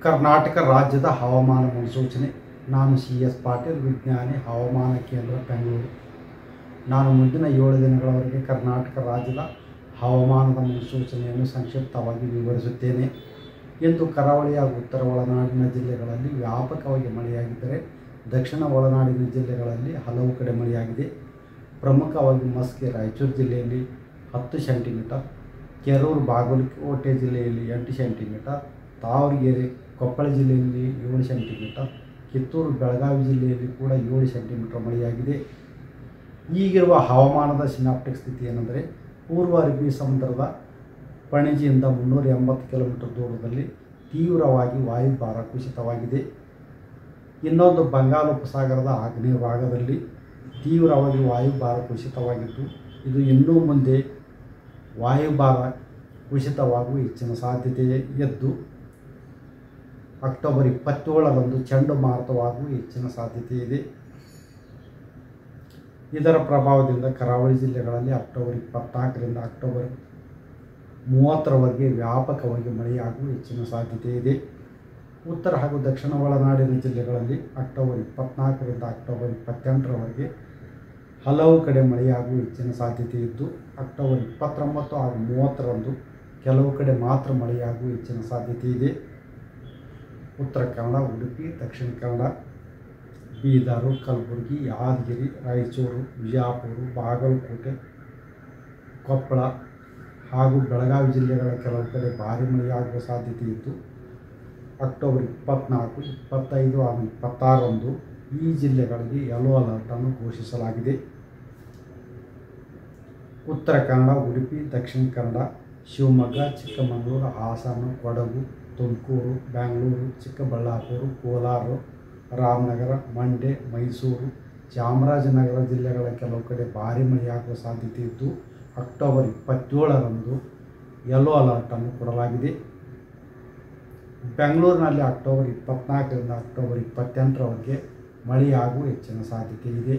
ಕರ್ನಾಟಕ ರಾಜ್ಯದ ಹವಾಮಾನ ಮುನ್ಸೂಚನೆ. ನಾನು CS ಪಾಟೀಲ್, ವಿಜ್ಞಾನಿ, ಹವಾಮಾನ ಕೇಂದ್ರ, ಬೆಂಗಳೂರು. ನಾನು ಮುಂದಿನ 7 ದಿನಗಳವರೆಗೆ ಕರ್ನಾಟಕ ರಾಜ್ಯದ ಹವಾಮಾನದ ಮುನ್ಸೂಚನೆಯನ್ನು ಸಂಕ್ಷಿಪ್ತವಾಗಿ ವಿವರಿಸುತ್ತೇನೆ. ಇಂದು ಕರಾವಳಿ ಹಾಗೂ ಉತ್ತರ ಒಳನಾಡಿನ ಜಿಲ್ಲೆಗಳಲ್ಲಿ ವ್ಯಾಪಕವಾಗಿ ಮಳೆಯಾಗಿದ್ದರೆ, ದಕ್ಷಿಣ ಒಳನಾಡಿನ ಜಿಲ್ಲೆಗಳಲ್ಲಿ ಹಲವು ಕಡೆ ಮಳೆಯಾಗಿದೆ. ಪ್ರಮುಖವಾಗಿ ಮಸ್ಕಿ, ರಾಯಚೂರು ಜಿಲ್ಲೆಯಲ್ಲಿ 10 ಸೆಂಟಿಮೀಟರ್, ಕೆರೂರು, ಬಾಗಲಕೋಟೆ ಜಿಲ್ಲೆಯಲ್ಲಿ 8 ಸೆಂಟಿಮೀಟರ್, ತಾವರಗೆರೆ, ಕೊಪ್ಪಳ ಜಿಲ್ಲೆಯಲ್ಲಿ 7 ಸೆಂಟಿಮೀಟರ್, ಕಿತ್ತೂರು, ಬೆಳಗಾವಿ ಜಿಲ್ಲೆಯಲ್ಲಿ ಕೂಡ 7 ಸೆಂಟಿಮೀಟರ್ ಮಳೆಯಾಗಿದೆ. ಈಗಿರುವ ಹವಾಮಾನದ ಸಿನಾಪ್ಟಿಕ್ ಸ್ಥಿತಿ ಏನೆಂದರೆ, ಪೂರ್ವ ಅರಬ್ಬಿ ಸಮುದ್ರದ ಪಣಜಿಯಿಂದ 380 ಕಿಲೋಮೀಟರ್ ದೂರದಲ್ಲಿ ತೀವ್ರವಾಗಿ ವಾಯುಭಾರ ಕುಸಿತವಾಗಿದೆ. ಇನ್ನೊಂದು ಬಂಗಾಳ ಉಪಸಾಗರದ ಆಗ್ನೇಯ ಭಾಗದಲ್ಲಿ ತೀವ್ರವಾಗಿ ವಾಯುಭಾರ ಕುಸಿತವಾಗಿದ್ದು, ಇದು ಇನ್ನೂ ಮುಂದೆ ವಾಯುಭಾರ ಕುಸಿತವಾಗುವ ಹೆಚ್ಚಿನ ಸಾಧ್ಯತೆ ಇದ್ದು, ಅಕ್ಟೋಬರ್ 27ರಂದು ಚಂಡಮಾರುತವಾಗುವ ಹೆಚ್ಚಿನ ಸಾಧ್ಯತೆ ಇದೆ. ಇದರ ಪ್ರಭಾವದಿಂದ ಕರಾವಳಿ ಜಿಲ್ಲೆಗಳಲ್ಲಿ ಅಕ್ಟೋಬರ್ 24ರಿಂದ ಅಕ್ಟೋಬರ್ 30ರವರೆಗೆ ವ್ಯಾಪಕವಾಗಿ ಮಳೆಯಾಗುವ ಹೆಚ್ಚಿನ ಸಾಧ್ಯತೆ ಇದೆ. ಉತ್ತರ ಹಾಗೂ ದಕ್ಷಿಣ ಒಳನಾಡಿನ ಜಿಲ್ಲೆಗಳಲ್ಲಿ ಅಕ್ಟೋಬರ್ 24ರಿಂದ ಅಕ್ಟೋಬರ್ 28ರವರೆಗೆ ಹಲವು ಕಡೆ ಮಳೆಯಾಗುವ ಹೆಚ್ಚಿನ ಸಾಧ್ಯತೆ ಇದ್ದು, ಅಕ್ಟೋಬರ್ 29 ಹಾಗೂ 30ರಂದು ಕೆಲವು ಕಡೆ ಮಾತ್ರ ಮಳೆಯಾಗುವ ಹೆಚ್ಚಿನ ಸಾಧ್ಯತೆ ಇದೆ. ಉತ್ತರ ಕನ್ನಡ, ಉಡುಪಿ, ದಕ್ಷಿಣ ಕನ್ನಡ, ಬೀದರು, ಕಲಬುರಗಿ, ಯಾದಗಿರಿ, ರಾಯಚೂರು, ವಿಜಯಪುರ, ಬಾಗಲಕೋಟೆ, ಕೊಪ್ಪಳ ಹಾಗೂ ಬೆಳಗಾವಿ ಜಿಲ್ಲೆಗಳ ಕೆಲವು ಕಡೆ ಭಾರೀ ಮಳೆಯಾಗುವ ಸಾಧ್ಯತೆ ಇದ್ದು, ಅಕ್ಟೋಬರ್ 24, 25 ಹಾಗೂ 26ರಂದು ಈ ಜಿಲ್ಲೆಗಳಿಗೆ ಯೆಲ್ಲೋ ಅಲರ್ಟನ್ನು ಘೋಷಿಸಲಾಗಿದೆ. ಉತ್ತರ ಕನ್ನಡ, ಉಡುಪಿ, ದಕ್ಷಿಣ ಕನ್ನಡ, ಶಿವಮೊಗ್ಗ, ಚಿಕ್ಕಮಗಳೂರು, ಹಾಸನ, ಕೊಡಗು, ತುಮಕೂರು, ಬೆಂಗಳೂರು, ಚಿಕ್ಕಬಳ್ಳಾಪುರ, ಕೋಲಾರ, ರಾಮನಗರ, ಮಂಡ್ಯ, ಮೈಸೂರು, ಚಾಮರಾಜನಗರ ಜಿಲ್ಲೆಗಳ ಕೆಲವು ಕಡೆ ಭಾರೀ ಮಳೆಯಾಗುವ ಸಾಧ್ಯತೆ ಇದ್ದು, ಅಕ್ಟೋಬರ್ 27ರಂದು ಯೆಲ್ಲೋ ಅಲರ್ಟನ್ನು ಕೊಡಲಾಗಿದೆ. ಬೆಂಗಳೂರಿನಲ್ಲಿ ಅಕ್ಟೋಬರ್ 24ರಿಂದ ಅಕ್ಟೋಬರ್ 28ರವರೆಗೆ ಮಳೆಯಾಗುವ ಹೆಚ್ಚಿನ ಸಾಧ್ಯತೆ ಇದೆ.